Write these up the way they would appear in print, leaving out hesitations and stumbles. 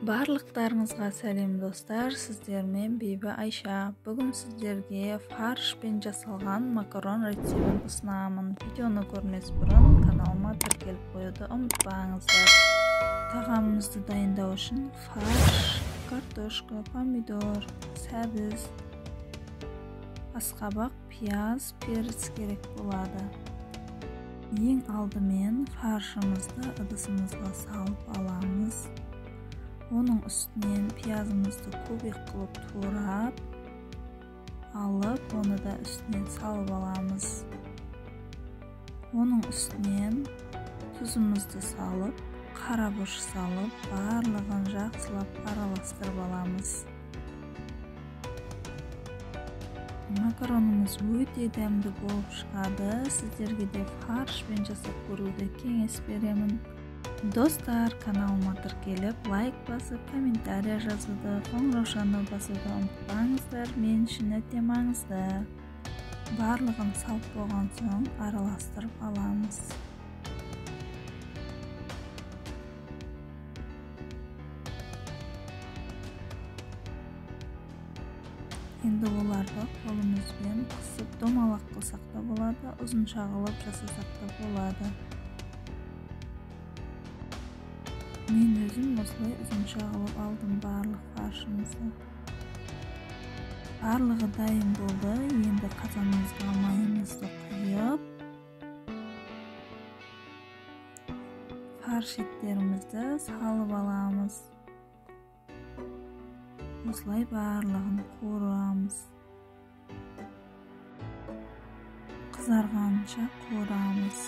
Барлықтарыңызға сәлем достар, сіздермен Бибі Айша. Бүгін сіздерге фаршпен жасалған макарон рецебін ұсынамын. Видеоны көрмес бұрын каналыма тіркеліп қоюды ұмытпаңыздар. Тағамымызды дайындау үшін фарш, картошка, помидор, сәбіз, асқабақ, пияз, перец керек болады. Ең алдымен фаршымызды ыдысымызға салып аламыз. Оның үстінен пиязымызды көбек қылып турап алып, оны да үстінен салып аламыз. Оның үстінен тұзымызды салып, қарабұш салып, барлығын жақсылап араластырып аламыз. Макаронымыз өте дәмді болып шығады. Сіздерге де фаршпен жасап көруді кеңес беремін. Достар, каналыма тіркеліп, лайк басып, комментария жазуды, қоңыраушаны басуды ұмытпаңыздар, мен үшін өте маңызды. Барлығын салып болған соң араластырып аламыз. Енді оларды қолымызбен қысып, домалақ қылсақ та болады, ұзынша қылып жасасақ та болады. Мен өзім осылай ұзынша қылып алдым барлық фаршымызды. Барлығы дайын болды. Енді қазанымызға майымызды құйып, фарш еттерімізді салып аламыз. Осылай барлығын қуырамыз. Қызарғанша қуырамыз.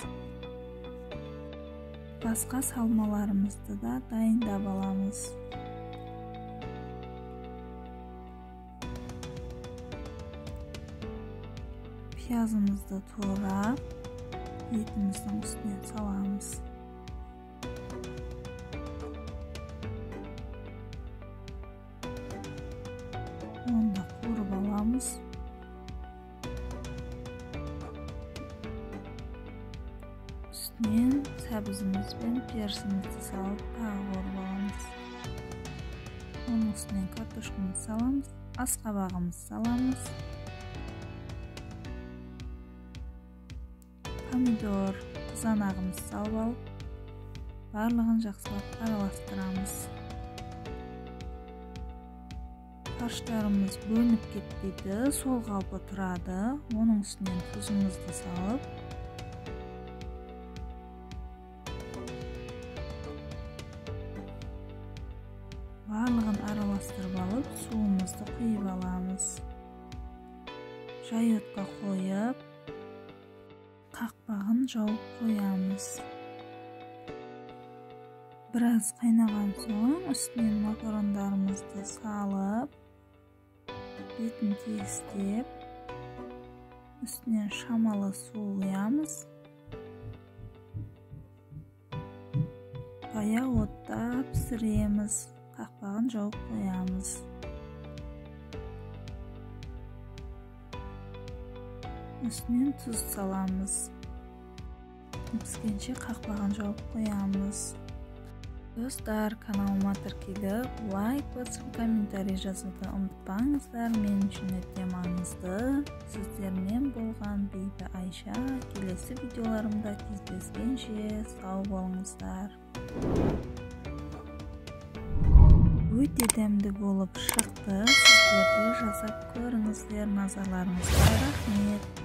Басқа салмаларымызды да дайындап аламыз. Пиязымызды турап, етіміздің үстіне саламыз. Оны да қуырып аламыз. Үстінен сәбізіміз бен перцімізді салып тағы қуырып аламыз. Оның үстінен картошкамызды саламыз, асқабағымызды саламыз. Помидор, қызанағымызды салып алып, барлығын жақсылап араластырамыз. Фарштарымыз бөлініп кетпейді, сол қалпы тұрады. Оның үстінен тұзымызды салып, барлығын араластырып алып, суымызды құйып аламыз. Жай отқа қойып, қақпағын жауып қоямыз. Біраз қайнаған соң, үстінен макарондарымызды салып, бетін тегістеп, үстінен шамалы су құямыз. Баяу отта пісіреміз. Қақпағын жауып қоямыз. Үстінен тұз саламыз. Піскенше қақпағын жауып қоямыз. Достар, каналыма тіркеліп, лайк басып, комментарий жазуды ұмытпаңыздар, мен үшін өте маңызды. Сіздермен болған Бибі Айша. Келесі видеоларымда кездескенше сау болыңыздар. Өте дәмді болып шықты. Сіздер де жасап көріңіздер. Назарларыңызға рахмет.